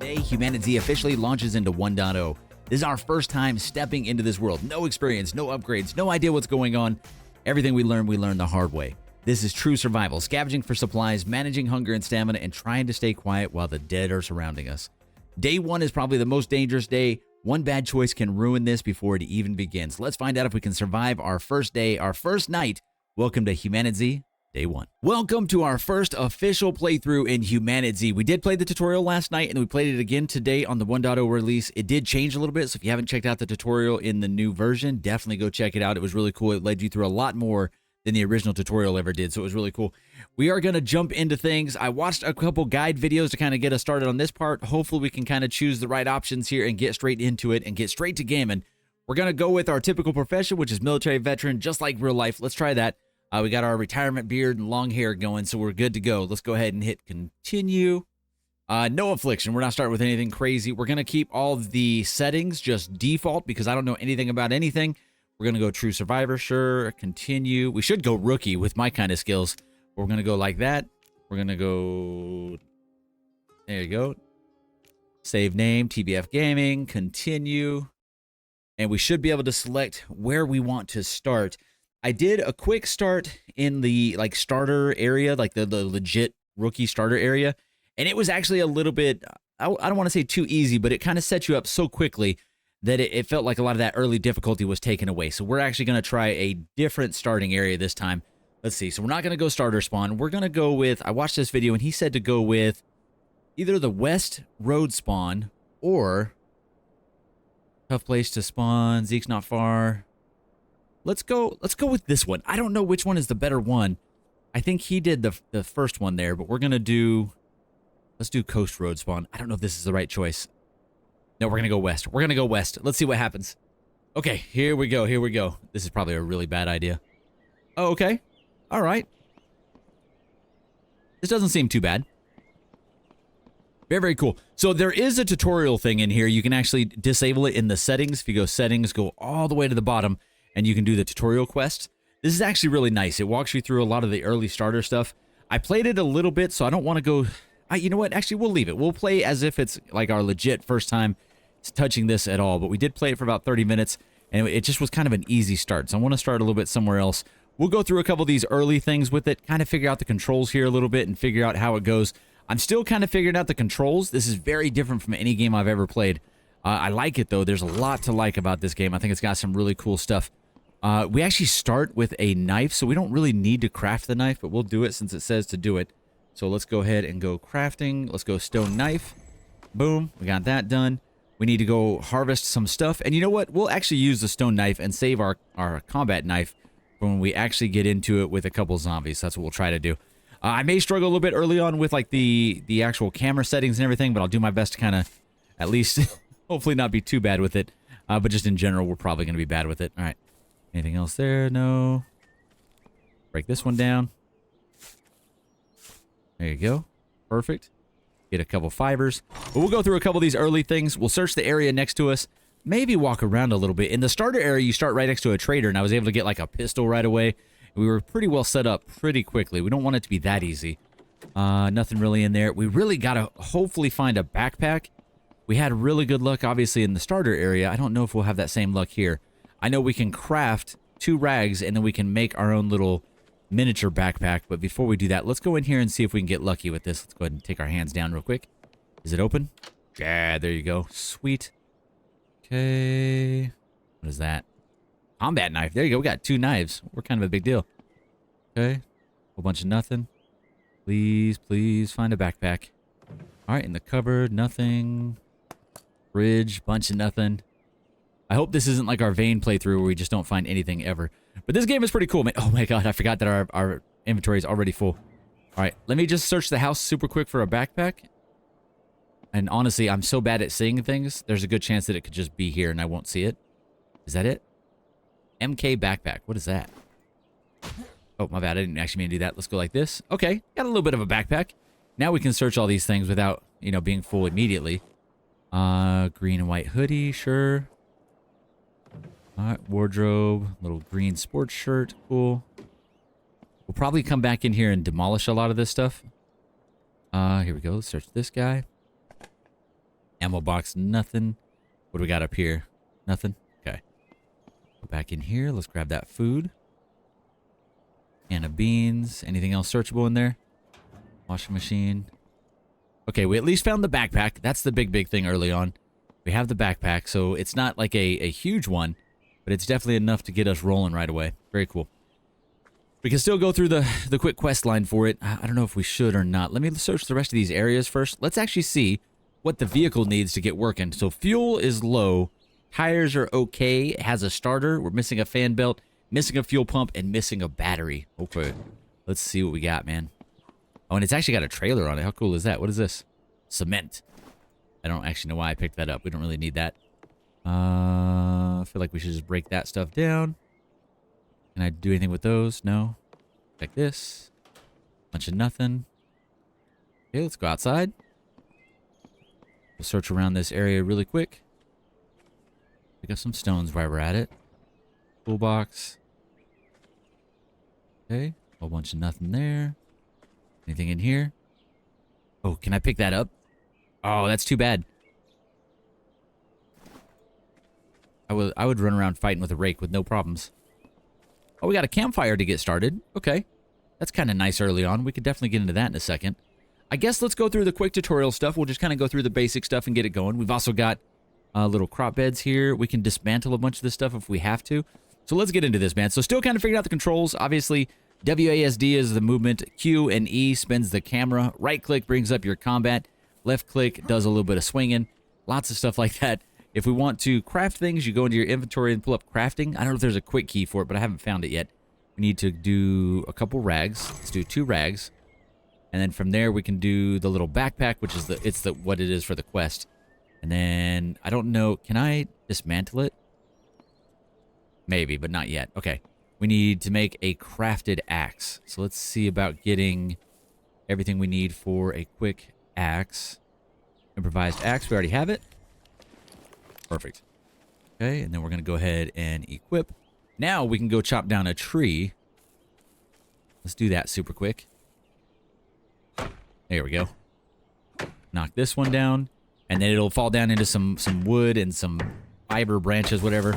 Today, HumanitZ officially launches into 1.0. This is our first time stepping into this world. No experience, no upgrades, no idea what's going on. Everything we learn the hard way. This is true survival, scavenging for supplies, managing hunger and stamina, and trying to stay quiet while the dead are surrounding us. Day 1 is probably the most dangerous day. One bad choice can ruin this before it even begins. Let's find out if we can survive our first day, our first night. Welcome to HumanitZ Day 1. Welcome to our first official playthrough in HumanitZ. We did play the tutorial last night, and we played it again today on the 1.0 release. It did change a little bit, so if you haven't checked out the tutorial in the new version, definitely go check it out. It was really cool. It led you through a lot more than the original tutorial ever did, so it was really cool. We are going to jump into things. I watched a couple guide videos to kind of get us started on this part. Hopefully, we can kind of choose the right options here and get straight into it and get straight to gaming. We're going to go with our typical profession, which is military veteran, just like real life. Let's try that. We got our retirement beard and long hair going, so we're good to go. Let's go ahead and hit continue. No affliction. We're not starting with anything crazy. We're going to keep all the settings just default because I don't know anything about anything. We're going to go true survivor, sure. Continue. We should go rookie with my kind of skills. We're going to go like that. We're going to go... There you go. Save name, TBF Gaming. Continue. And we should be able to select where we want to start. I did a quick start in the starter area, like the legit rookie starter area, and it was actually a little bit, I don't want to say too easy, but it kind of set you up so quickly that it felt like a lot of that early difficulty was taken away. So we're actually going to try a different starting area this time. Let's see. So we're not going to go starter spawn. We're going to go with, I watched this video and he said to go with either the west road spawn or tough place to spawn. Zeke's not far. Let's go with this one. I don't know which one is the better one. I think he did the first one there, but we're going to do... Let's do Coast Road spawn. I don't know if this is the right choice. No, we're going to go west. We're going to go west. Let's see what happens. Okay, here we go. Here we go. This is probably a really bad idea. Oh, okay. All right. This doesn't seem too bad. Very, very cool. So there is a tutorial thing in here. You can actually disable it in the settings. If you go settings, go all the way to the bottom, and you can do the tutorial quests. This is actually really nice. It walks you through a lot of the early starter stuff. I played it a little bit, so I don't want to go... you know what? Actually, we'll leave it. We'll play as if it's like our legit first time touching this at all. But we did play it for about 30 minutes, and it just was kind of an easy start. So I want to start a little bit somewhere else. We'll go through a couple of these early things with it, kind of figure out the controls here a little bit and figure out how it goes. I'm still kind of figuring out the controls. This is very different from any game I've ever played. I like it, though. There's a lot to like about this game. I think it's got some really cool stuff. We actually start with a knife, so we don't really need to craft the knife, but we'll do it since it says to do it. So let's go ahead and go crafting. Let's go stone knife. Boom. We got that done. We need to go harvest some stuff. And you know what? We'll actually use the stone knife and save our combat knife for when we actually get into it with a couple zombies. That's what we'll try to do. I may struggle a little bit early on with like the actual camera settings and everything, but I'll do my best to kind of at least hopefully not be too bad with it. But just in general, we're probably going to be bad with it. All right. Anything else there? No. Break this one down. There you go. Perfect. Get a couple fibers. But we'll go through a couple of these early things. We'll search the area next to us. Maybe walk around a little bit. In the starter area, you start right next to a trader, and I was able to get like a pistol right away. We were pretty well set up pretty quickly. We don't want it to be that easy. Nothing really in there. We really got to hopefully find a backpack. We had really good luck, obviously, in the starter area. I don't know if we'll have that same luck here. I know we can craft 2 rags, and then we can make our own little miniature backpack. But before we do that, let's go in here and see if we can get lucky with this. Let's go ahead and take our hands down real quick. Is it open? Yeah, there you go. Sweet. Okay. What is that? Combat knife. There you go. We got 2 knives. We're kind of a big deal. Okay. Whole bunch of nothing. Please, please find a backpack. All right, in the cupboard, nothing. Fridge, bunch of nothing. I hope this isn't like our Vane playthrough where we just don't find anything ever. But this game is pretty cool, man. Oh my god, I forgot that our inventory is already full. All right, let me just search the house super quick for a backpack. And honestly, I'm so bad at seeing things, there's a good chance that it could just be here and I won't see it. Is that it? MK backpack. What is that? Oh, my bad. I didn't actually mean to do that. Let's go like this. Okay, got a little bit of a backpack. Now we can search all these things without, you know, being full immediately. Green and white hoodie, sure. All right, wardrobe, little green sports shirt, cool. We'll probably come back in here and demolish a lot of this stuff. Here we go. Let's search this guy. Ammo box, nothing. What do we got up here? Nothing? Okay. Go back in here. Let's grab that food. Can of beans. Anything else searchable in there? Washing machine. Okay, we at least found the backpack. That's the big thing early on. We have the backpack, so it's not like a huge one, but it's definitely enough to get us rolling right away. Very cool. We can still go through the quick quest line for it. I don't know if we should or not. Let me search the rest of these areas first. Let's actually see what the vehicle needs to get working. So fuel is low. Tires are okay. It has a starter. We're missing a fan belt, missing a fuel pump, and missing a battery. Okay. Let's see what we got, man. Oh, and it's actually got a trailer on it. How cool is that? What is this? Cement. I don't actually know why I picked that up. We don't really need that. I feel like we should just break that stuff down. Can I do anything with those? No. Like this. Bunch of nothing. Okay, let's go outside. We'll search around this area really quick. Pick up some stones while we're at it. Toolbox. Okay. A whole bunch of nothing there. Anything in here? Oh, can I pick that up? Oh, that's too bad. I would run around fighting with a rake with no problems. Oh, we got a campfire to get started. Okay. That's kind of nice early on. We could definitely get into that in a second. I guess let's go through the quick tutorial stuff. We'll just kind of go through the basic stuff and get it going. We've also got little crop beds here. We can dismantle a bunch of this stuff if we have to. So let's get into this, man. So still kind of figuring out the controls. Obviously, WASD is the movement. Q and E spins the camera. Right click brings up your combat. Left click does a little bit of swinging. Lots of stuff like that. If we want to craft things, you go into your inventory and pull up crafting. I don't know if there's a quick key for it, but I haven't found it yet. We need to do a couple rags. Let's do 2 rags. And then from there, we can do the little backpack, which is what it is for the quest. And then, I don't know, can I dismantle it? Maybe, but not yet. Okay. We need to make a crafted axe. So let's see about getting everything we need for a quick axe. Improvised axe, we already have it. Perfect. Okay, and then we're going to go ahead and equip. Now we can go chop down a tree. Let's do that super quick. There we go. Knock this one down, and then it'll fall down into some wood and some fiber branches, whatever.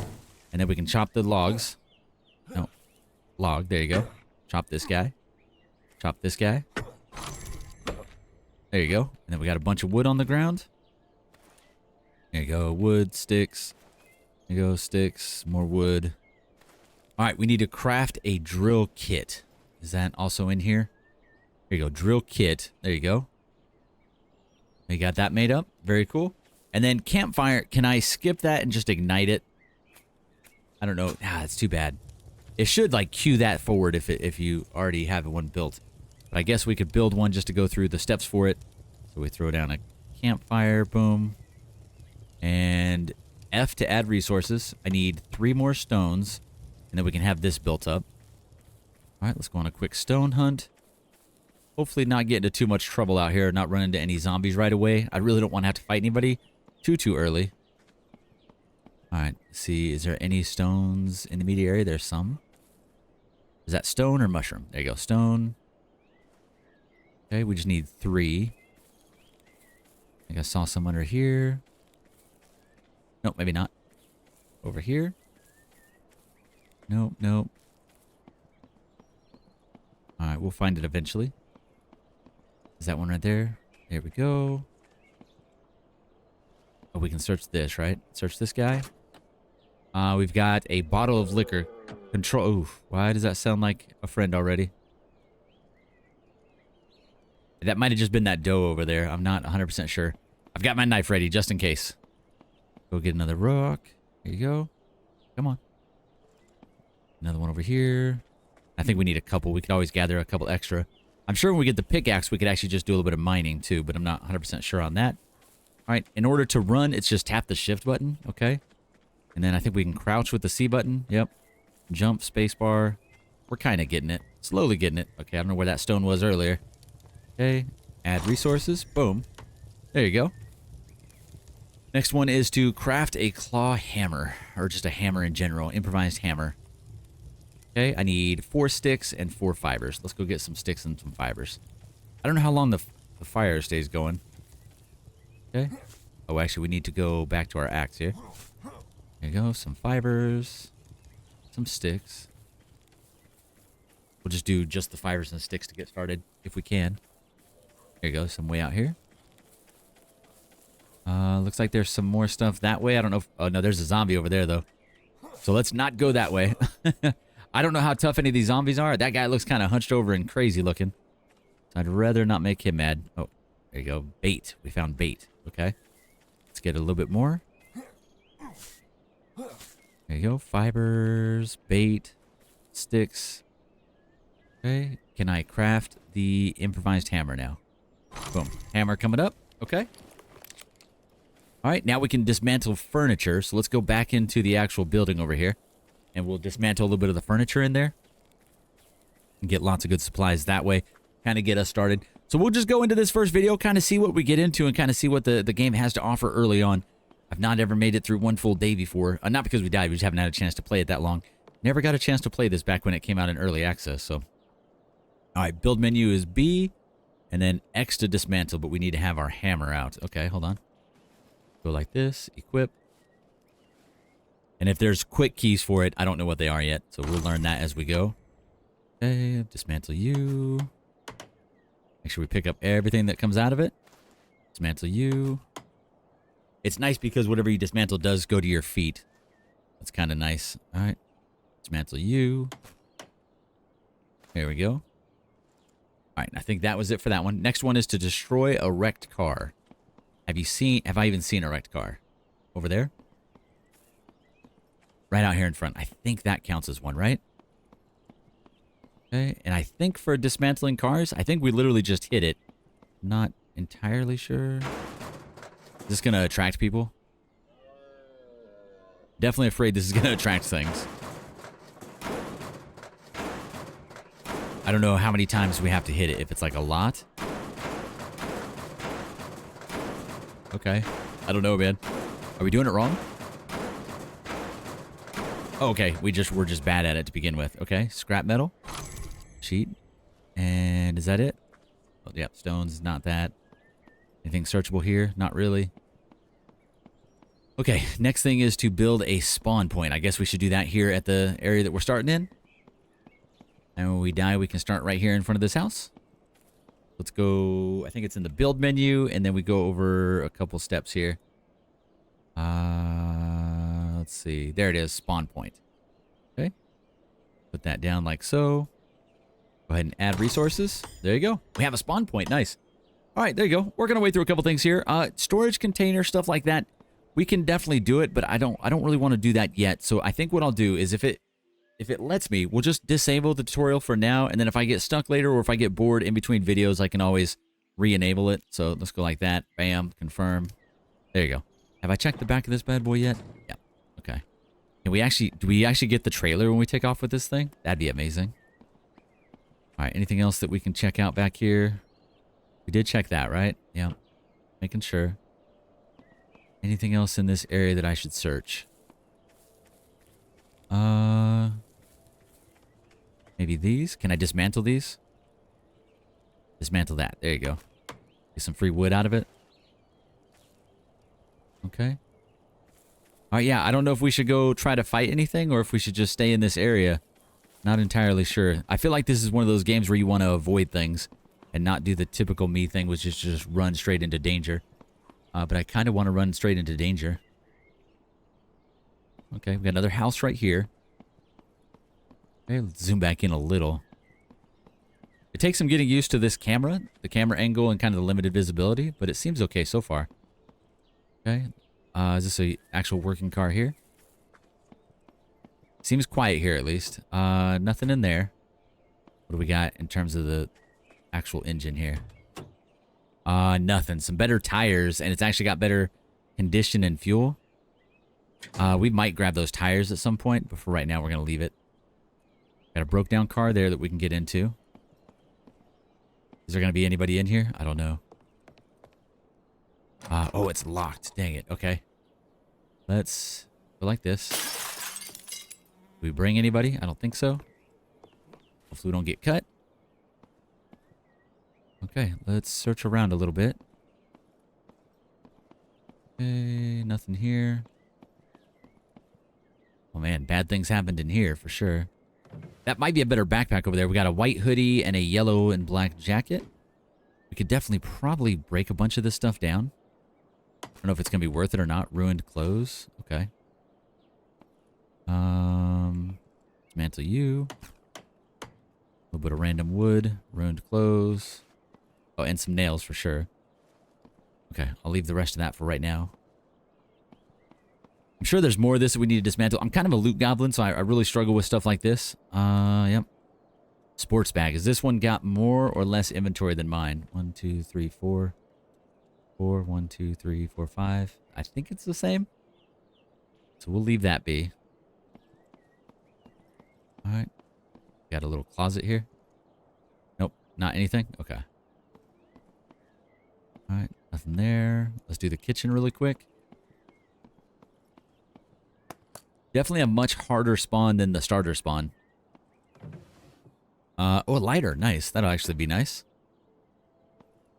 And then we can chop the logs. No, log, there you go. Chop this guy. Chop this guy. There you go. And then we got a bunch of wood on the ground. There you go. Wood, sticks. There you go. Sticks. More wood. All right. We need to craft a drill kit. Is that also in here? There you go. Drill kit. There you go. We got that made up. Very cool. And then campfire. Can I skip that and just ignite it? I don't know. Ah, that's too bad. It should like cue that forward if you already have one built. But I guess we could build one just to go through the steps for it. So we throw down a campfire. Boom. And F to add resources. I need 3 more stones. And then we can have this built up. All right, let's go on a quick stone hunt. Hopefully not get into too much trouble out here. Not run into any zombies right away. I really don't want to have to fight anybody too early. All right, let's see. Is there any stones in the immediate area? There's some. Is that stone or mushroom? There you go, stone. Okay, we just need 3. I think I saw some under here. Nope, maybe not. Over here. Nope, nope. All right, we'll find it eventually. Is that one right there? There we go. Oh, we can search this, right? Search this guy. We've got a bottle of liquor. Control. Oof. Why does that sound like a friend already? That might have just been that doe over there. I'm not 100% sure. I've got my knife ready just in case. Go get another rock. There you go. Come on. Another one over here. I think we need a couple. We could always gather a couple extra. I'm sure when we get the pickaxe, we could actually just do a little bit of mining too, but I'm not 100% sure on that. All right. In order to run, it's just tap the shift button. Okay. And then I think we can crouch with the C button. Yep. Jump, spacebar. We're kind of getting it. Slowly getting it. Okay. I don't know where that stone was earlier. Okay. Add resources. Boom. There you go. Next one is to craft a claw hammer, or just a hammer in general, improvised hammer. Okay, I need 4 sticks and 4 fibers. Let's go get some sticks and some fibers. I don't know how long the fire stays going. Okay. Oh, actually, we need to go back to our axe here. There you go. Some fibers. Some sticks. We'll just do just the fibers and sticks to get started, if we can. There you go. Some way out here. Looks like there's some more stuff that way. I don't know if... Oh, no, there's a zombie over there, though. So let's not go that way. I don't know how tough any of these zombies are. That guy looks kind of hunched over and crazy looking. So I'd rather not make him mad. Oh, there you go. Bait. We found bait. Okay. Let's get a little bit more. There you go. Fibers, bait, sticks. Okay. Can I craft the improvised hammer now? Boom. Hammer coming up. Okay. All right. Now we can dismantle furniture. So let's go back into the actual building over here. And we'll dismantle a little bit of the furniture in there. And get lots of good supplies that way. Kind of get us started. So we'll just go into this first video, kind of see what we get into and kind of see what the game has to offer early on. I've not ever made it through one full day before. Not because we died, we just haven't had a chance to play it that long. Never got a chance to play this back when it came out in early access, so. All right, build menu is B, and then X to dismantle, but we need to have our hammer out. Okay, hold on. Go like this, equip. And if there's quick keys for it, I don't know what they are yet, so we'll learn that as we go. Okay, dismantle you. Make sure we pick up everything that comes out of it. Dismantle you. It's nice because whatever you dismantle does go to your feet. That's kind of nice. All right. Dismantle you. There we go. All right. I think that was it for that one. Next one is to destroy a wrecked car. Have I even seen a wrecked car? Over there? Right out here in front. I think that counts as one, right? Okay. And I think for dismantling cars, I think we literally just hit it. Not entirely sure. Is this going to attract people? Definitely afraid this is going to attract things. I don't know how many times we have to hit it. If it's like a lot. Okay. I don't know, man. Are we doing it wrong? Oh, okay. We're just bad at it to begin with. Okay. Scrap metal. Sheet. And is that it? Oh, yeah. Stones. Not that. Anything searchable here? Not really. Okay, next thing is to build a spawn point. I guess we should do that here at the area that we're starting in. And when we die, we can start right here in front of this house. Let's go, I think it's in the build menu, and then we go over a couple steps here. Let's see. There it is, spawn point. Okay. Put that down like so. Go ahead and add resources. There you go. We have a spawn point. Nice. All right, there you go. We're going to wade through a couple things here. Storage container, stuff like that. We can definitely do it, but I don't really want to do that yet. So I think what I'll do is if it lets me, we'll just disable the tutorial for now. And then if I get stuck later or if I get bored in between videos, I can always re-enable it. So let's go like that. Bam. Confirm. There you go. Have I checked the back of this bad boy yet? Yeah. Okay. Do we actually get the trailer when we take off with this thing? That'd be amazing. All right. Anything else that we can check out back here? We did check that, right? Yeah. Making sure. Anything else in this area that I should search? Maybe these? Can I dismantle these? Dismantle that. There you go. Get some free wood out of it. Okay. All right, yeah. I don't know if we should go try to fight anything or if we should just stay in this area. Not entirely sure. I feel like this is one of those games where you want to avoid things and not do the typical me thing, which is just run straight into danger. But I kind of want to run straight into danger. Okay, we got another house right here. Okay, let's zoom back in a little. It takes some getting used to this camera, the camera angle and kind of the limited visibility, but it seems okay so far. Okay, is this a actual working car here? Seems quiet here at least. Nothing in there. What do we got in terms of the actual engine here? Nothing. Some better tires, and it's actually got better condition and fuel. We might grab those tires at some point, but for right now, we're going to leave it. Got a broke down car there that we can get into. Is there going to be anybody in here? I don't know. Oh, it's locked. Dang it. Okay. Let's go like this. Do we bring anybody? I don't think so. Hopefully we don't get cut. Okay, let's search around a little bit. Okay, nothing here. Oh man, bad things happened in here for sure. That might be a better backpack over there. We got a white hoodie and a yellow and black jacket. We could definitely probably break a bunch of this stuff down. I don't know if it's going to be worth it or not. Ruined clothes. Okay. Dismantle you. A little bit of random wood. Ruined clothes. Oh, and some nails for sure. Okay, I'll leave the rest of that for right now. I'm sure there's more of this that we need to dismantle. I'm kind of a loot goblin, so I really struggle with stuff like this. Yep. Sports bag. Has this one got more or less inventory than mine? 1, 2, 3, 4. 4, 1, 2, 3, 4, 5. I think it's the same. So we'll leave that be. All right. Got a little closet here. Nope, not anything. Okay. All right, nothing there. Let's do the kitchen really quick. Definitely a much harder spawn than the starter spawn. Oh, a lighter. Nice. That'll actually be nice.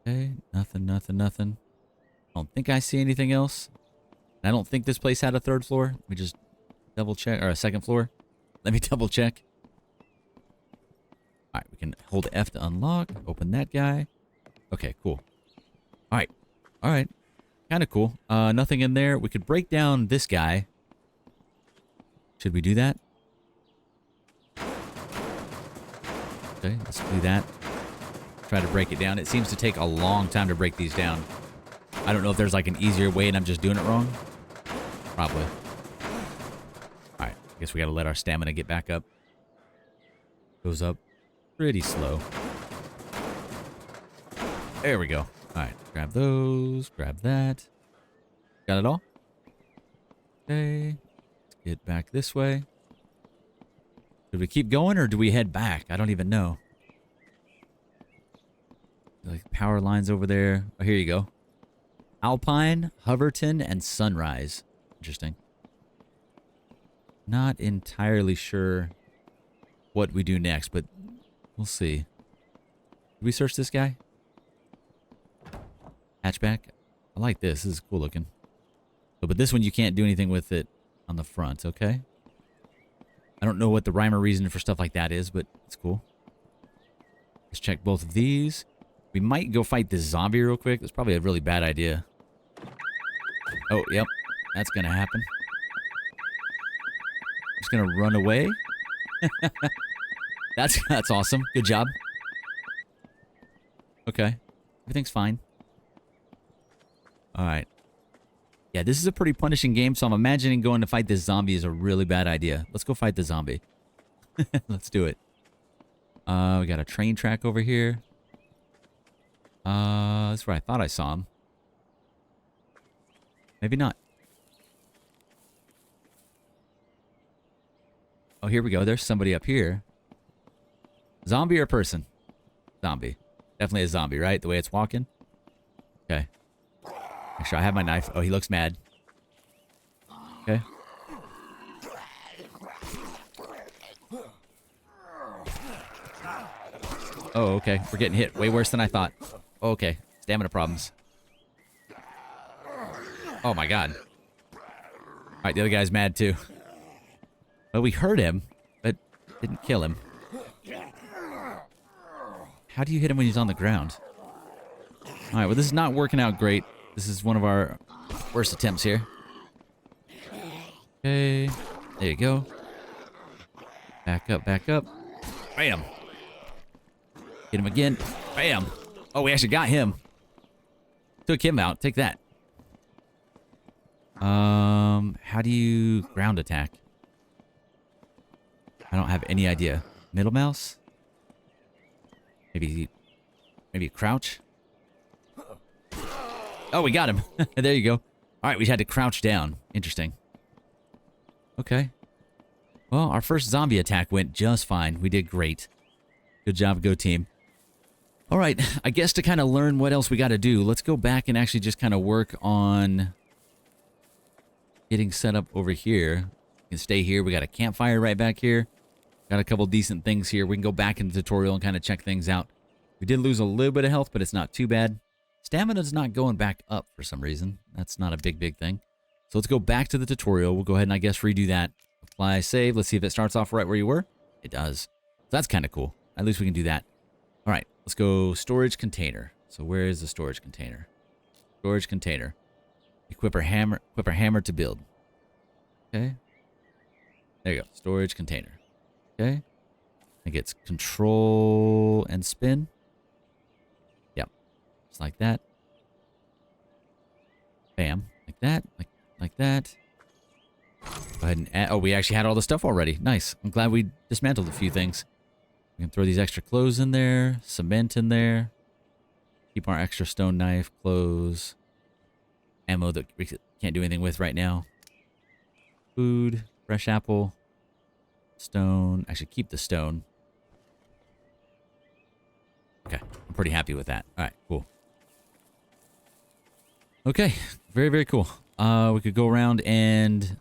Okay, nothing, nothing, nothing. I don't think I see anything else. I don't think this place had a third floor. Let me just double check. Or a second floor. Let me double check. All right, we can hold F to unlock. Open that guy. Okay, cool. All right. All right. Kind of cool. Nothing in there. We could break down this guy. Should we do that? Okay, let's do that. Try to break it down. It seems to take a long time to break these down. I don't know if there's like an easier way and I'm just doing it wrong. Probably. Alright, I guess we gotta let our stamina get back up. Goes up pretty slow. There we go. Alright, grab those, grab that. Got it all? Okay. Let's get back this way. Do we keep going or do we head back? I don't even know. Like power lines over there. Oh, here you go. Alpine, Hoverton, and Sunrise. Interesting. Not entirely sure what we do next, but we'll see. Did we search this guy? Hatchback. I like this. This is cool looking. Oh, but this one you can't do anything with it on the front, okay? I don't know what the rhyme or reason for stuff like that is, but it's cool. Let's check both of these. We might go fight this zombie real quick. That's probably a really bad idea. Oh, yep. That's going to happen. Just going to run away. That's awesome. Good job. Okay. Everything's fine. All right. Yeah, this is a pretty punishing game, so I'm imagining going to fight this zombie is a really bad idea. Let's go fight the zombie. Let's do it. We got a train track over here. That's where I thought I saw him. Maybe not. Oh, here we go. There's somebody up here. Zombie or person? Zombie. Definitely a zombie, right? The way it's walking. Okay. Make sure I have my knife. Oh, he looks mad. Okay. Oh, okay. We're getting hit way worse than I thought. Oh, okay. Stamina problems. Oh, my God. All right, the other guy's mad, too. Well, we hurt him, but didn't kill him. How do you hit him when he's on the ground? All right, well, this is not working out great. This is one of our worst attempts here. Okay. There you go. Back up, back up. Bam. Hit him again. Bam. Oh, we actually got him. Took him out. Take that. How do you ground attack? I don't have any idea. Middle mouse? Maybe crouch? Oh, we got him. There you go. All right, we had to crouch down. Interesting. Okay. Well, our first zombie attack went just fine. We did great. Good job, go team. All right, I guess to kind of learn what else we got to do, let's go back and actually just kind of work on getting set up over here. We can stay here. We got a campfire right back here. Got a couple decent things here. We can go back in the tutorial and kind of check things out. We did lose a little bit of health, but it's not too bad. Stamina's not going back up for some reason. That's not a big thing. So let's go back to the tutorial. We'll go ahead and I guess redo that. Apply save. Let's see if it starts off right where you were. It does. So that's kind of cool. At least we can do that. All right, let's go storage container. So where is the storage container? Storage container. Equip our hammer to build. Okay. There you go. Storage container. Okay. I think it's control and spin. Yep. Just like that. Bam. Like that. Like that. Go ahead and add. Oh, we actually had all the stuff already. Nice. I'm glad we dismantled a few things. We can throw these extra clothes in there. Cement in there. Keep our extra stone knife, clothes. Ammo that we can't do anything with right now. Food. Fresh apple. Stone. Actually, keep the stone. Okay. I'm pretty happy with that. All right. Cool. Okay. Very, very cool. We could go around and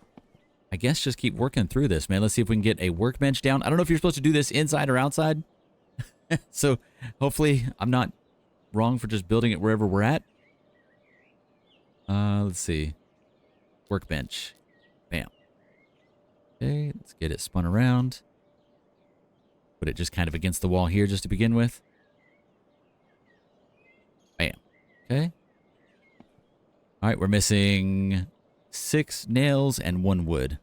I guess just keep working through this, man. Let's see if we can get a workbench down. I don't know if you're supposed to do this inside or outside. So hopefully I'm not wrong for just building it wherever we're at. Let's see. Workbench. Bam. Okay, let's get it spun around. Put it just kind of against the wall here just to begin with. Bam. Okay. All right, we're missing 6 nails and 1 wood.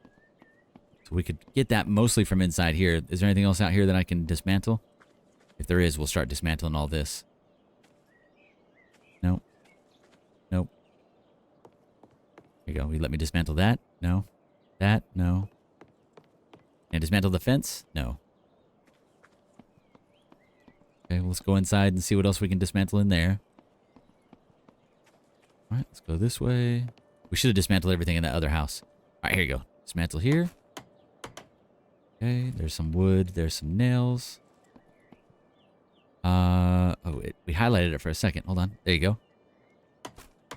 So we could get that mostly from inside here. Is there anything else out here that I can dismantle? If there is, we'll start dismantling all this. Nope. Nope. There you go. You let me dismantle that? No. That? No. And dismantle the fence? No. Okay, well, let's go inside and see what else we can dismantle in there. All right, let's go this way. We should have dismantled everything in that other house. All right, here you go. Dismantle here. Okay, there's some wood. There's some nails. We highlighted it for a second. Hold on. There you go.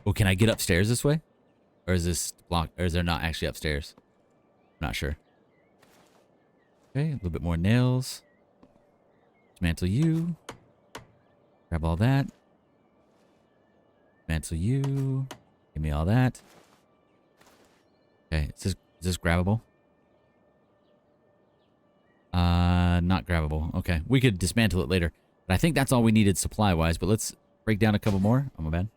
Oh, can I get upstairs this way? Or is this blocked? Or is there not actually upstairs? I'm not sure. Okay, a little bit more nails. Dismantle you. Grab all that. Dismantle you. Give me all that. Okay, is this grabbable? Not grabbable. Okay, we could dismantle it later. But I think that's all we needed supply-wise. But let's break down a couple more. Oh, my bad.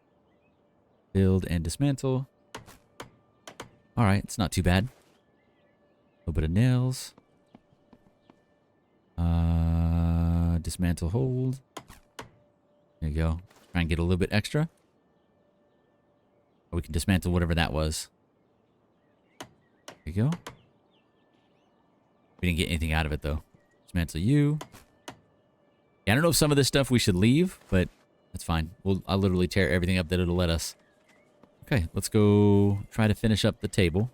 Build and dismantle. All right, it's not too bad. A little bit of nails. Dismantle, hold. There you go. Try and get a little bit extra. Or we can dismantle whatever that was. There you go. We didn't get anything out of it, though. Dismantle you. Yeah, I don't know if some of this stuff we should leave, but that's fine. I'll literally tear everything up that it'll let us. Okay, let's go try to finish up the table.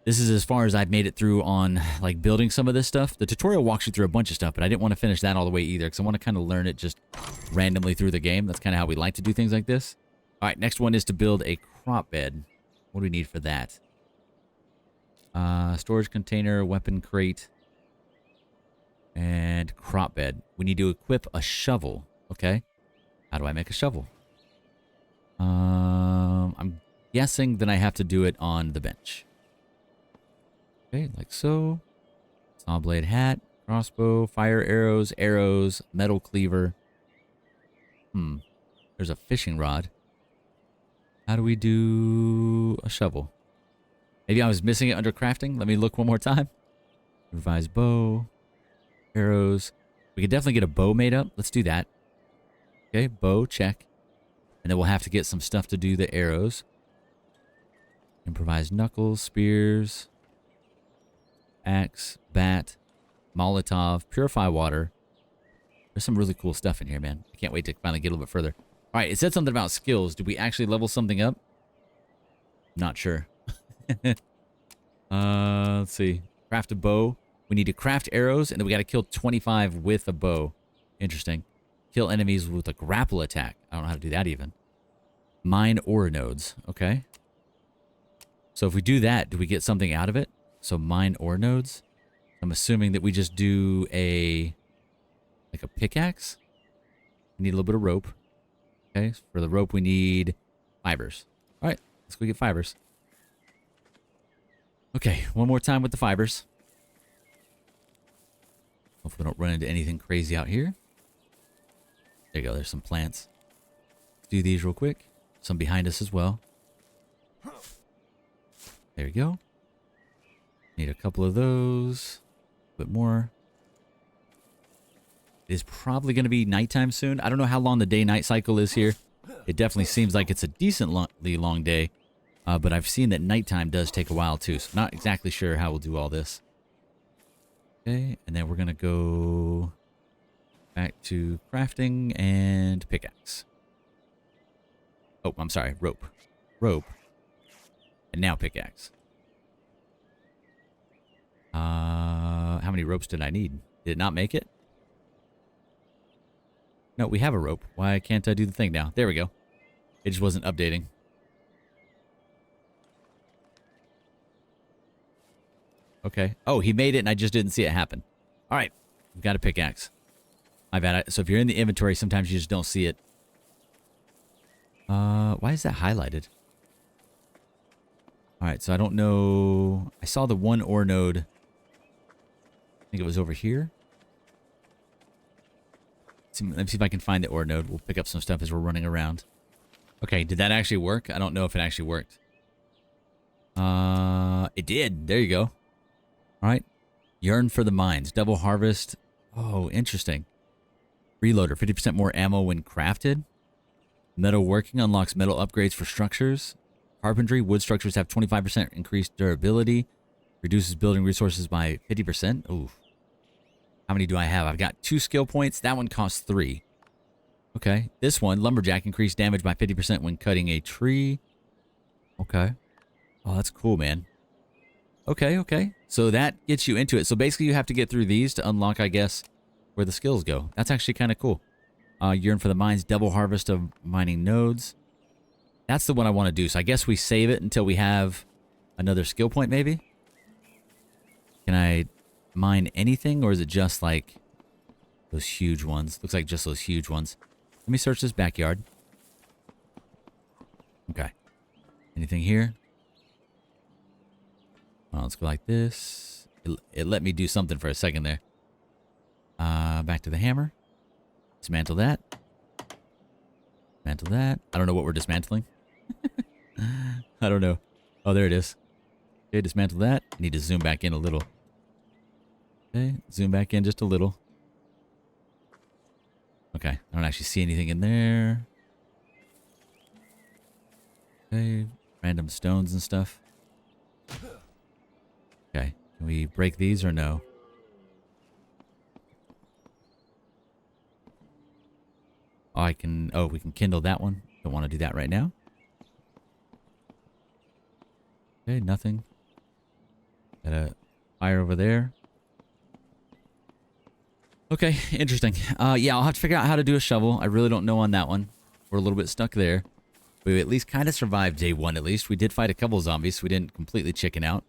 This is as far as I've made it through on, like, building some of this stuff. The tutorial walks you through a bunch of stuff, but I didn't want to finish that all the way either, because I want to kind of learn it just randomly through the game. That's kind of how we like to do things like this. All right, next one is to build a crop bed. What do we need for that? Storage container, weapon crate, and crop bed. We need to equip a shovel. Okay. How do I make a shovel? I'm guessing that I have to do it on the bench. Okay, like so. Saw blade hat, crossbow, fire arrows, arrows, metal cleaver. There's a fishing rod. How do we do a shovel? Maybe I was missing it under crafting. Let me look one more time. Revise bow. Arrows. We could definitely get a bow made up. Let's do that. Okay, bow, check. And then we'll have to get some stuff to do the arrows. Improvise knuckles, spears, axe, bat, Molotov, purify water. There's some really cool stuff in here, man. I can't wait to finally get a little bit further. All right, it said something about skills. Did we actually level something up? Not sure. Let's see. Craft a bow. We need to craft arrows, and then we got to kill 25 with a bow. Interesting. Kill enemies with a grapple attack. I don't know how to do that even. Mine ore nodes. Okay. So if we do that, do we get something out of it? So mine ore nodes. I'm assuming that we just do a pickaxe. We need a little bit of rope. Okay. For the rope, we need fibers. All right. Let's go get fibers. Okay, one more time with the fibers. Hopefully we don't run into anything crazy out here. There you go, there's some plants. Let's do these real quick. Some behind us as well. There you go. Need a couple of those. A bit more. It is probably going to be nighttime soon. I don't know how long the day-night cycle is here. It definitely seems like it's a decently long day. But I've seen that nighttime does take a while too. So I'm not exactly sure how we'll do all this. Okay, and then we're going to go back to crafting and pickaxe. Oh, I'm sorry. Rope. Rope. And now pickaxe. How many ropes did I need? Did it not make it? No, we have a rope. Why can't I do the thing now? There we go. It just wasn't updating. Okay. Oh, he made it and I just didn't see it happen. All right. We've got a pickaxe. My bad. So if you're in the inventory, sometimes you just don't see it. Why is that highlighted? All right. So I don't know. I saw the one ore node. I think it was over here. Let me see if I can find the ore node. We'll pick up some stuff as we're running around. Okay. Did that actually work? I don't know if it actually worked. It did. There you go. All right. Yearn for the mines. Double harvest. Oh, interesting. Reloader. 50% more ammo when crafted. Metalworking unlocks metal upgrades for structures. Carpentry. Wood structures have 25% increased durability. Reduces building resources by 50%. Ooh. How many do I have? I've got 2 skill points. That one costs 3. Okay. This one, Lumberjack, increased damage by 50% when cutting a tree. Okay. Oh, that's cool, man. Okay, okay. So that gets you into it. So basically you have to get through these to unlock, I guess, where the skills go. That's actually kind of cool. Yearn for the mines, double harvest of mining nodes. That's the one I want to do. So I guess we save it until we have another skill point, maybe? Can I mine anything, or is it just like those huge ones? Looks like just those huge ones. Let me search this backyard. Okay. Anything here? Oh, let's go like this. It let me do something for a second there. Back to the hammer. Dismantle that. Dismantle that. I don't know what we're dismantling. I don't know. Oh, there it is. Okay, dismantle that. I need to zoom back in a little. Okay, zoom back in just a little. Okay, I don't actually see anything in there. Okay, random stones and stuff. Okay, can we break these or no? Oh, I can. Oh, we can kindle that one. Don't want to do that right now. Okay, nothing. Got a fire over there. Okay, interesting. Yeah, I'll have to figure out how to do a shovel. I really don't know on that one. We're a little bit stuck there. We at least kind of survived day one, at least. We did fight a couple of zombies, so we didn't completely chicken out.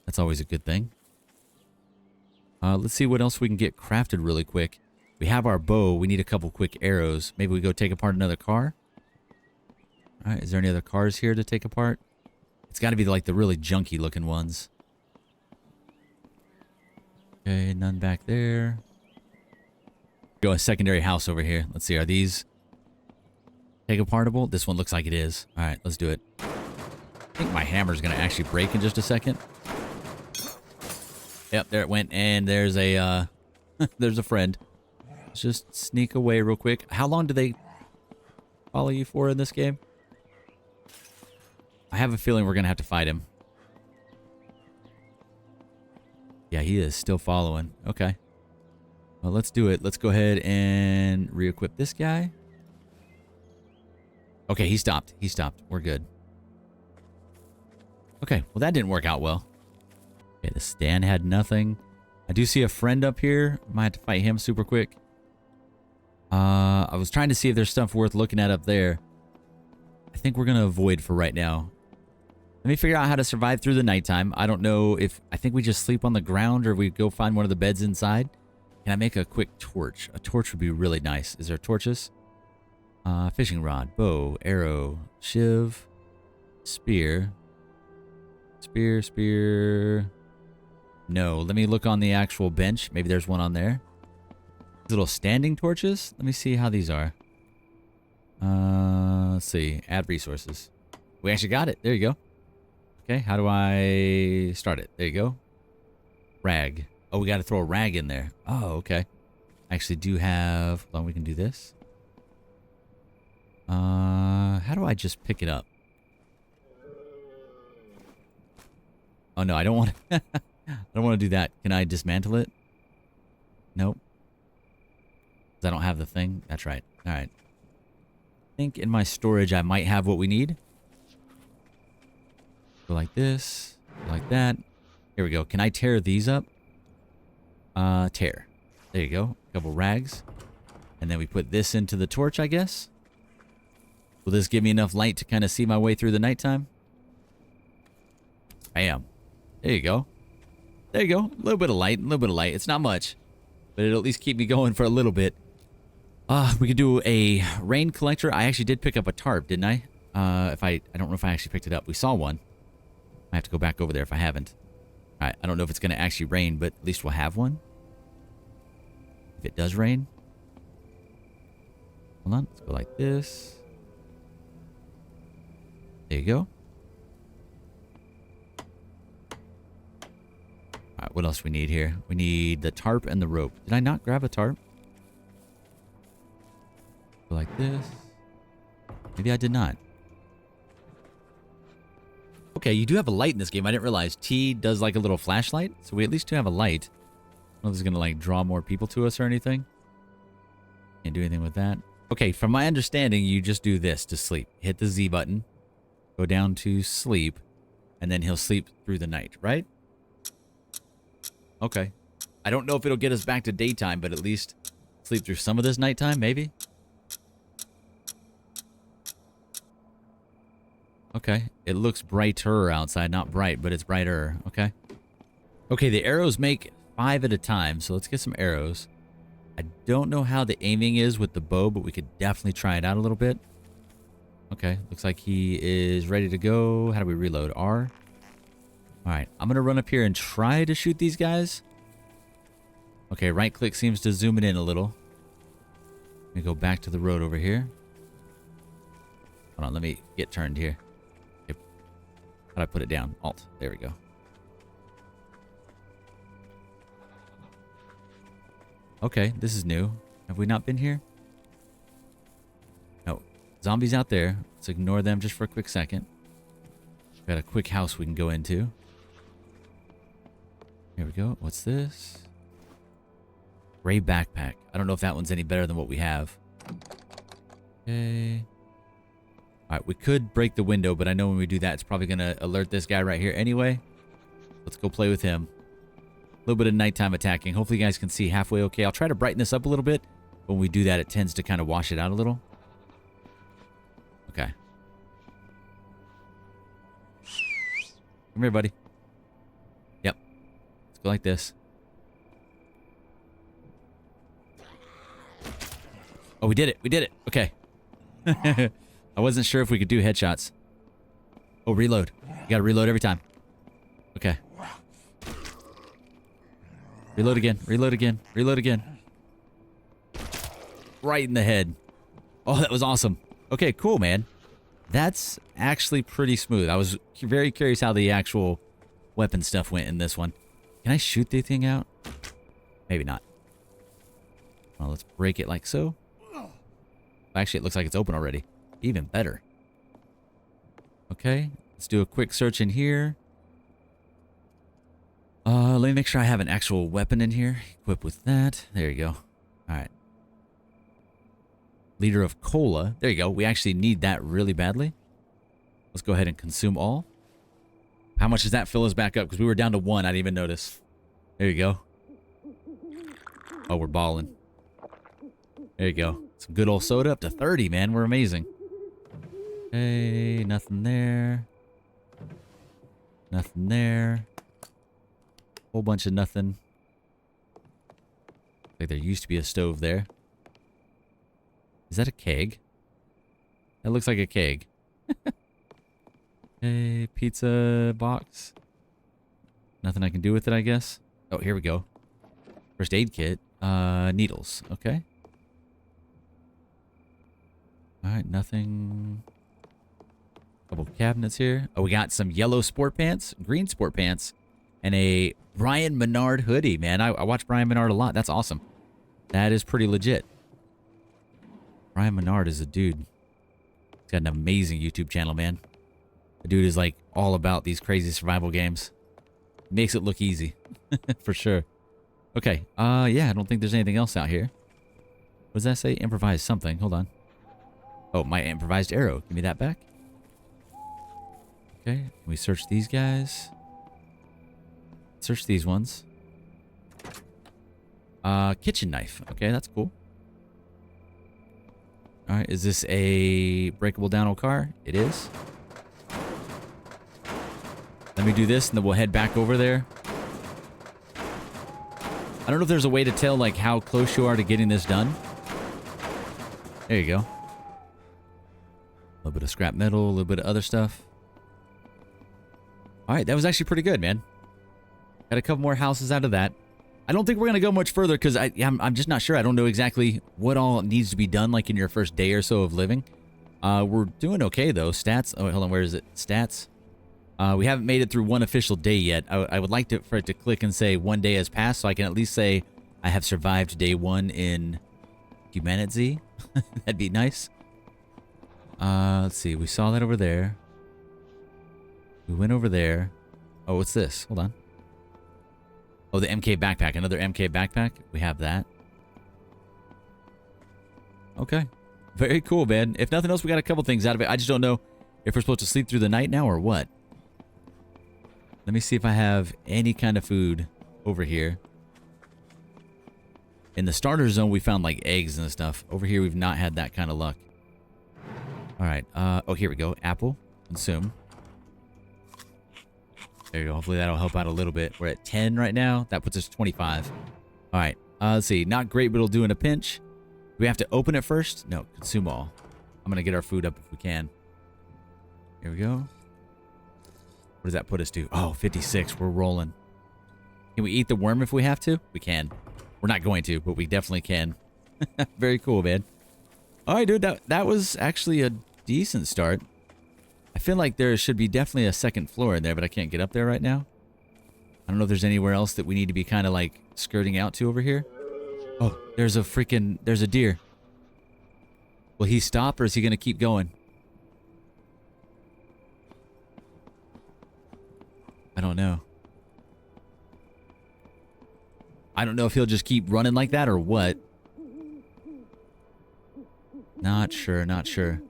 That's always a good thing. Let's see what else we can get crafted really quick. We have our bow. We need a couple quick arrows. Maybe we go take apart another car. All right, is there any other cars here to take apart? It's got to be like the really junky looking ones. Okay, none back there. Go a secondary house over here. Let's see, are these take apartable? This one looks like it is. All right, let's do it. I think my hammer's going to actually break in just a second. Yep, there it went. And there's a there's a friend. Let's just sneak away real quick. How long do they follow you for in this game? I have a feeling we're going to have to fight him. Yeah, he is still following. Okay. Well, let's do it. Let's go ahead and re-equip this guy. Okay, he stopped. He stopped. We're good. Okay, well, that didn't work out well. Okay, the stand had nothing. I do see a friend up here. Might have to fight him super quick. I was trying to see if there's stuff worth looking at up there. I think we're going to avoid for right now. Let me figure out how to survive through the nighttime. I don't know if... I think we just sleep on the ground or we go find one of the beds inside. Can I make a quick torch? A torch would be really nice. Is there torches? Fishing rod, bow, arrow, shiv. Spear. Spear, spear. No, let me look on the actual bench. Maybe there's one on there. Little standing torches. Let me see how these are. Let's see. Add resources. We actually got it. There you go. Okay, how do I start it? There you go. Rag. Oh, we got to throw a rag in there. Oh, okay. I actually do have... Hold on, we can do this. How do I just pick it up? Oh, no, I don't want to... I don't want to do that. Can I dismantle it? Nope. Because I don't have the thing. That's right. All right. I think in my storage I might have what we need. Go like this. Go like that. Here we go. Can I tear these up? Tear. There you go. A couple rags. And then we put this into the torch, I guess. Will this give me enough light to kind of see my way through the nighttime? Bam. There you go. There you go. A little bit of light. A little bit of light. It's not much. But it'll at least keep me going for a little bit. We could do a rain collector. I actually did pick up a tarp, didn't I? I don't know if I actually picked it up. We saw one. I have to go back over there if I haven't. All right. I don't know if it's going to actually rain, but at least we'll have one. If it does rain. Hold on. Let's go like this. There you go. Alright, what else we need here? We need the tarp and the rope. Did I not grab a tarp? Go like this. Maybe I did not. Okay, you do have a light in this game. I didn't realize T does like a little flashlight. So we at least do have a light. I don't know if it's going to like draw more people to us or anything. Can't do anything with that. Okay, from my understanding, you just do this to sleep. Hit the Z button. Go down to sleep. And then he'll sleep through the night, right? Okay. I don't know if it'll get us back to daytime, but at least sleep through some of this nighttime, maybe? Okay. It looks brighter outside. Not bright, but it's brighter. Okay. Okay, the arrows make 5 at a time, so let's get some arrows. I don't know how the aiming is with the bow, but we could definitely try it out a little bit. Okay, looks like he is ready to go. How do we reload? R. Alright, I'm going to run up here and try to shoot these guys. Okay, right click seems to zoom it in a little. Let me go back to the road over here. Hold on, let me get turned here. Okay. How do I put it down? Alt. There we go. Okay, this is new. Have we not been here? No. Zombies out there. Let's ignore them just for a quick second. Got a quick house we can go into. Here we go. What's this? Gray backpack. I don't know if that one's any better than what we have. Okay. Alright, we could break the window, but I know when we do that, it's probably going to alert this guy right here anyway. Let's go play with him. A little bit of nighttime attacking. Hopefully you guys can see halfway okay. I'll try to brighten this up a little bit. When we do that, it tends to kind of wash it out a little. Okay. Come here, buddy. Yep. Let's go like this. Oh, we did it. We did it. Okay. I wasn't sure if we could do headshots. Oh, reload. You gotta reload every time. Okay. Reload again. Reload again. Reload again. Right in the head. Oh, that was awesome. Okay, cool, man. That's actually pretty smooth. I was very curious how the actual weapon stuff went in this one. Can I shoot the thing out? Maybe not. Well, let's break it like so. Actually, it looks like it's open already. Even better. Okay, let's do a quick search in here. Let me make sure I have an actual weapon in here. Equip with that. There you go. All right. Liter of cola. There you go. We actually need that really badly. Let's go ahead and consume all. How much does that fill us back up? Because we were down to 1. I didn't even notice. There you go. Oh, we're balling. There you go. Some good old soda up to 30, man. We're amazing. Okay, nothing there. Nothing there. Whole bunch of nothing. Like there used to be a stove there. Is that a keg? That looks like a keg. Okay, pizza box. Nothing I can do with it, I guess. Oh, here we go. First aid kit. Needles. Okay. Alright, nothing. Couple cabinets here. Oh, we got some yellow sport pants, green sport pants, and a Brian Menard hoodie, man. I watch Brian Menard a lot. That's awesome. That is pretty legit. Brian Menard is a dude. He's got an amazing YouTube channel, man. The dude is like all about these crazy survival games. Makes it look easy. For sure. Okay. Yeah, I don't think there's anything else out here. What does that say? Improvise something. Hold on. Oh, my improvised arrow. Give me that back. Okay. We search these guys. Search these ones. Kitchen knife. Okay, that's cool. Alright, is this a breakable down old car? It is. Let me do this and then we'll head back over there. I don't know if there's a way to tell like how close you are to getting this done. There you go. A little bit of scrap metal, a little bit of other stuff. Alright, that was actually pretty good, man. Got a couple more houses out of that. I don't think we're going to go much further because I'm just not sure. I don't know exactly what all needs to be done like in your first day or so of living. We're doing okay, though. Stats. Oh, hold on. Where is it? Stats. We haven't made it through one official day yet. I would like for it to click and say 1 day has passed so I can at least say I have survived day 1 in HumanitZ. That'd be nice. Let's see. We saw that over there. We went over there. Oh, what's this? Hold on. Oh, the MK backpack. Another MK backpack. We have that. Okay. Very cool, man. If nothing else, we got a couple things out of it. I just don't know if we're supposed to sleep through the night now or what. Let me see if I have any kind of food over here. In the starter zone, we found like eggs and stuff. Over here, we've not had that kind of luck. All right. Oh, here we go. Apple. Consume. There you go. Hopefully that'll help out a little bit. We're at 10 right now. That puts us 25. All right. Let's see. Not great, but it'll do in a pinch. Do we have to open it first? No. Consume all. I'm going to get our food up if we can. Here we go. What does that put us to? Oh, 56. We're rolling. Can we eat the worm if we have to? We can. We're not going to, but we definitely can. Very cool, man. All right, dude. That was actually a decent start. I feel like there should be definitely a second floor in there, but I can't get up there right now. I don't know if there's anywhere else that we need to be kind of like skirting out to over here. Oh, there's a deer. Will he stop or is he going to keep going? I don't know. I don't know if he'll just keep running like that or what. Not sure, not sure.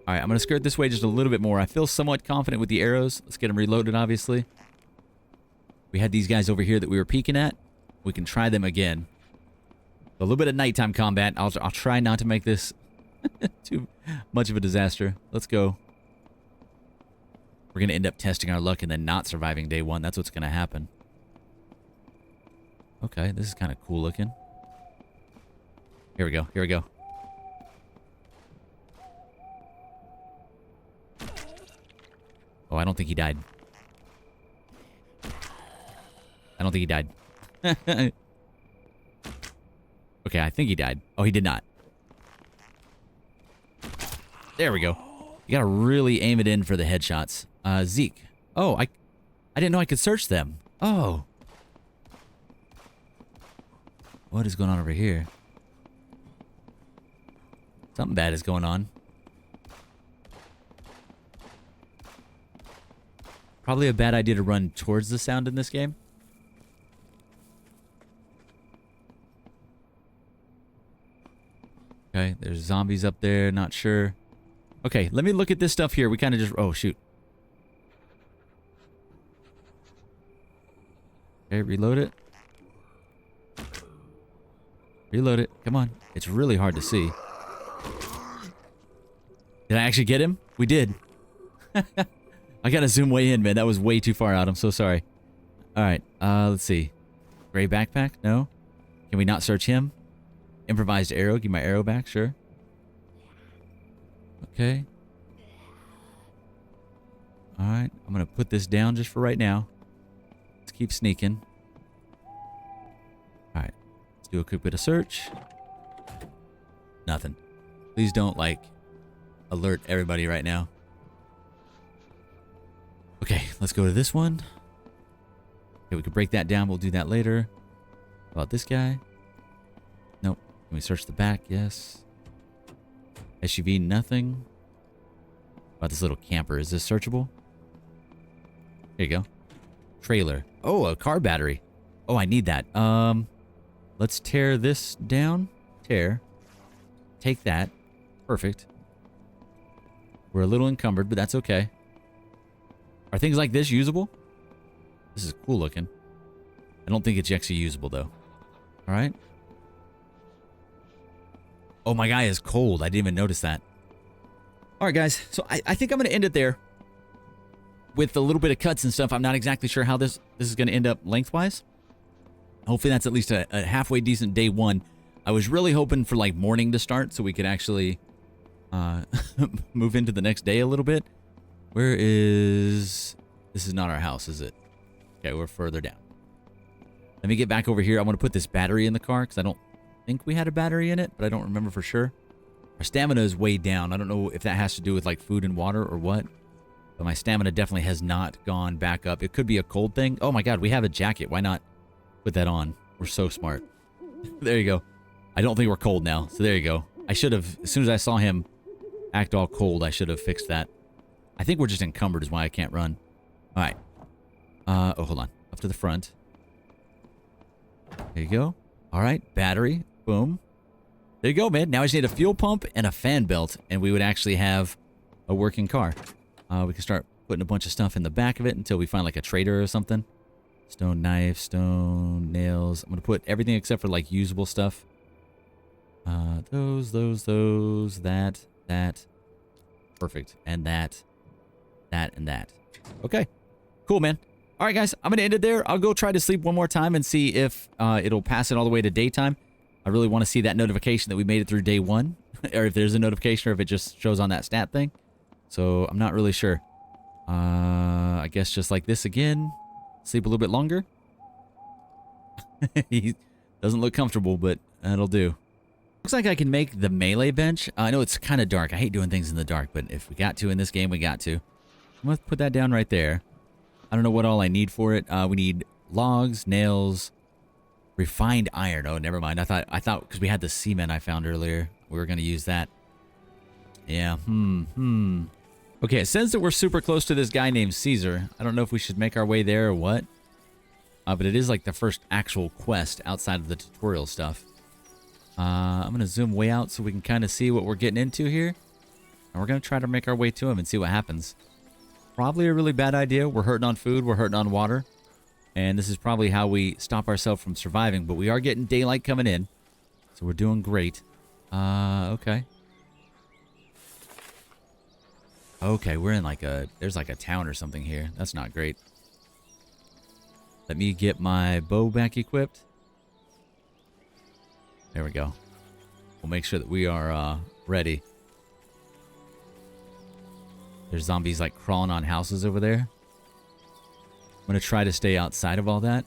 All right, I'm going to skirt this way just a little bit more. I feel somewhat confident with the arrows. Let's get them reloaded, obviously. We had these guys over here that we were peeking at. We can try them again. A little bit of nighttime combat. I'll try not to make this too much of a disaster. Let's go. We're going to end up testing our luck and then not surviving day 1. That's what's going to happen. Okay, this is kind of cool looking. Here we go. Here we go. Oh, I don't think he died. I don't think he died. Okay, I think he died. Oh, he did not. There we go. You gotta really aim it in for the headshots. Zeke. Oh, I didn't know I could search them. Oh. What is going on over here? Something bad is going on. Probably a bad idea to run towards the sound in this game. Okay, there's zombies up there, not sure. Okay, let me look at this stuff here. We kind of just... Oh, shoot. Okay, reload it. Reload it. Come on. It's really hard to see. Did I actually get him? We did. I gotta zoom way in, man. That was way too far out. I'm so sorry. Alright, let's see. Gray backpack? No. Can we not search him? Improvised arrow. Give my arrow back, sure. Okay. Alright, I'm going to put this down just for right now. Let's keep sneaking. Alright, let's do a quick bit of search. Nothing. Please don't, like, alert everybody right now. Okay, let's go to this one. Okay, we can break that down. We'll do that later. How about this guy? Nope. Can we search the back? Yes. SUV, nothing. How about this little camper? Is this searchable? There you go. Trailer. Oh, a car battery. Oh, I need that. Let's tear this down. Tear. Take that. Perfect. We're a little encumbered, but that's okay. Are things like this usable? This is cool looking. I don't think it's actually usable, though. All right. Oh, my guy is cold. I didn't even notice that. All right, guys. So I think I'm going to end it there. With a little bit of cuts and stuff, I'm not exactly sure how this is going to end up lengthwise. Hopefully that's at least a halfway decent day one. I was really hoping for like morning to start so we could actually move into the next day a little bit. Where is... This is not our house, is it? Okay, we're further down. Let me get back over here. I want to put this battery in the car because I don't think we had a battery in it, but I don't remember for sure. Our stamina is way down. I don't know if that has to do with like food and water or what. But my stamina definitely has not gone back up. It could be a cold thing. Oh my god, we have a jacket. Why not put that on? We're so smart. There you go. I don't think we're cold now. So there you go. I should have, as soon as I saw him act all cold, I should have fixed that. I think we're just encumbered is why I can't run. All right. Oh, hold on. Up to the front. There you go. All right. Battery. Boom. There you go, man. Now I just need a fuel pump and a fan belt, and we would actually have a working car. We can start putting a bunch of stuff in the back of it until we find like a trader or something. Stone knife, stone nails. I'm going to put everything except for like usable stuff. Those, that. Perfect. And that, and that. Okay. Cool, man. All right, guys. I'm going to end it there. I'll go try to sleep one more time and see if it'll pass it all the way to daytime. I really want to see that notification that we made it through day one. Or if there's a notification or if it just shows on that stat thing. So I'm not really sure. I guess just like this again. Sleep a little bit longer. He doesn't look comfortable, but that'll do. Looks like I can make the melee bench. I know it's kind of dark. I hate doing things in the dark, but if we got to in this game, we got to. I'm going to put that down right there. I don't know what all I need for it. We need logs, nails, refined iron. Oh, never mind. I thought because we had the cement I found earlier, we were going to use that. Yeah. Okay, it says that we're super close to this guy named Caesar. I don't know if we should make our way there or what. But it is like the first actual quest outside of the tutorial stuff. I'm going to zoom way out so we can kind of see what we're getting into here. And we're going to try to make our way to him and see what happens. Probably a really bad idea. We're hurting on food. We're hurting on water. And this is probably how we stop ourselves from surviving. But we are getting daylight coming in. So we're doing great. Okay. Okay, we're in like there's like a town or something here. That's not great. Let me get my bow back equipped. There we go. We'll make sure that we are ready. There's zombies like crawling on houses over there. I'm going to try to stay outside of all that.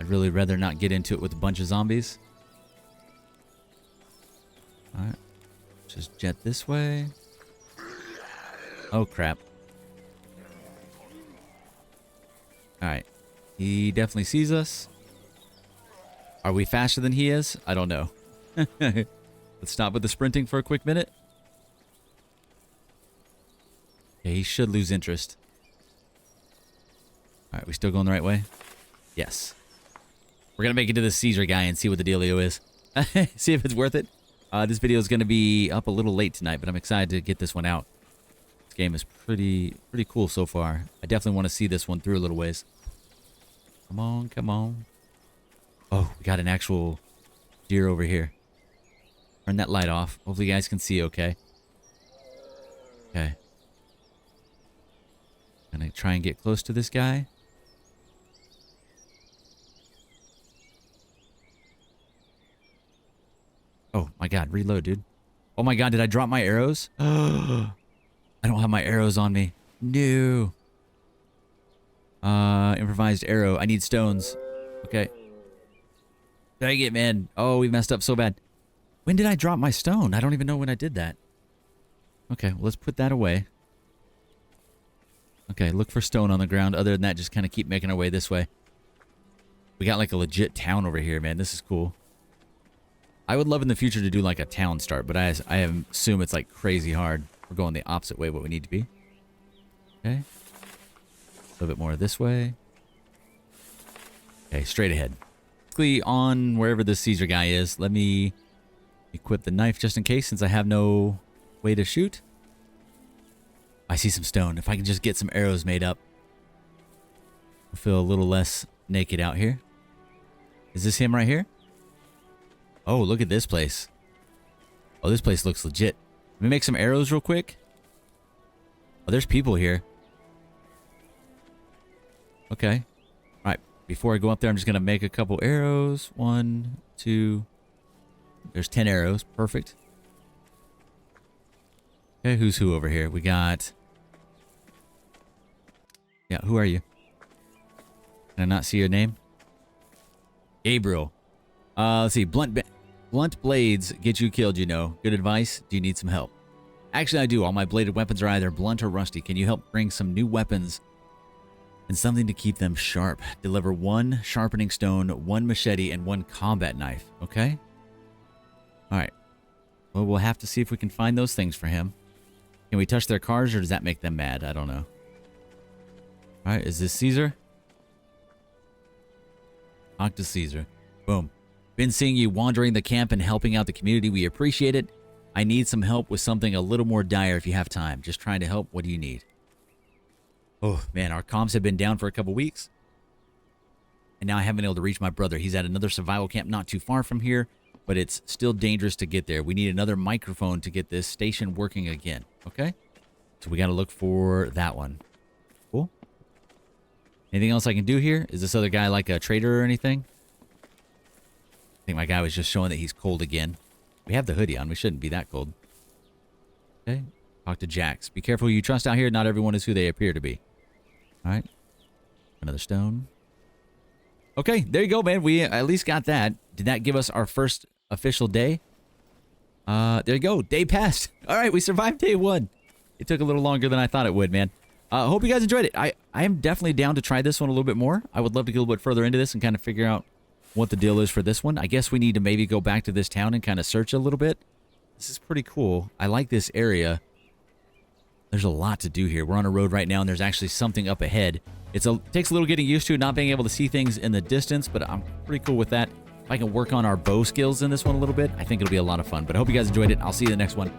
I'd really rather not get into it with a bunch of zombies. Alright. Just jet this way. Oh, crap. Alright. He definitely sees us. Are we faster than he is? I don't know. Let's stop with the sprinting for a quick minute. Yeah, he should lose interest. Alright, we still going the right way? Yes. We're going to make it to the Caesar guy and see what the dealio is. See if it's worth it. This video is going to be up a little late tonight, but I'm excited to get this one out. This game is pretty cool so far. I definitely want to see this one through a little ways. Come on, come on. Oh, we got an actual deer over here. Turn that light off. Hopefully you guys can see okay. Okay. Gonna try and get close to this guy. Oh my god, reload, dude. Oh my god, did I drop my arrows? I don't have my arrows on me. No. Improvised arrow. I need stones. Okay. Dang it, man. Oh, we messed up so bad. When did I drop my stone? I don't even know when I did that. Okay, well, let's put that away. Okay, look for stone on the ground. Other than that, just kind of keep making our way this way. We got like a legit town over here, man. This is cool. I would love in the future to do like a town start, but I assume it's like crazy hard. We're going the opposite way of what we need to be. Okay. A little bit more this way. Okay, straight ahead. Quickly on wherever this Caesar guy is. Let me equip the knife just in case, since I have no way to shoot. I see some stone. If I can just get some arrows made up, I'll feel a little less naked out here. Is this him right here? Oh, look at this place. Oh, this place looks legit. Let me make some arrows real quick. Oh, there's people here. Okay. All right. Before I go up there, I'm just going to make a couple arrows. 1, 2. There's 10 arrows. Perfect. Okay, who's who over here? We got... Yeah, who are you? Can I not see your name? Gabriel. Let's see. Blunt blades get you killed, you know. Good advice. Do you need some help? Actually, I do. All my bladed weapons are either blunt or rusty. Can you help bring some new weapons and something to keep them sharp? Deliver 1 sharpening stone, 1 machete, and 1 combat knife. Okay? All right. Well, we'll have to see if we can find those things for him. Can we touch their cars, or does that make them mad? I don't know. All right. Is this Caesar? Talk to Caesar. Boom. Been seeing you wandering the camp and helping out the community. We appreciate it. I need some help with something a little more dire if you have time. Just trying to help. What do you need? Oh, man. Our comms have been down for a couple weeks. And now I haven't been able to reach my brother. He's at another survival camp not too far from here, but it's still dangerous to get there. We need another microphone to get this station working again. Okay? So we got to look for that one. Cool. Anything else I can do here? Is this other guy like a trader or anything? I think my guy was just showing that he's cold again. We have the hoodie on. We shouldn't be that cold. Okay. Talk to Jax. Be careful who you trust out here. Not everyone is who they appear to be. All right. Another stone. Okay. There you go, man. We at least got that. Did that give us our first official day? There you go. Day passed. All right. We survived day 1. It took a little longer than I thought it would, man. Hope you guys enjoyed it. I am definitely down to try this one a little bit more. I would love to get a little bit further into this and kind of figure out what the deal is for this one. I guess we need to maybe go back to this town and kind of search a little bit. This is pretty cool. I like this area. There's a lot to do here. We're on a road right now, and there's actually something up ahead. It takes a little getting used to not being able to see things in the distance, but I'm pretty cool with that. If I can work on our bow skills in this one a little bit, I think it'll be a lot of fun. But I hope you guys enjoyed it. I'll see you in the next one.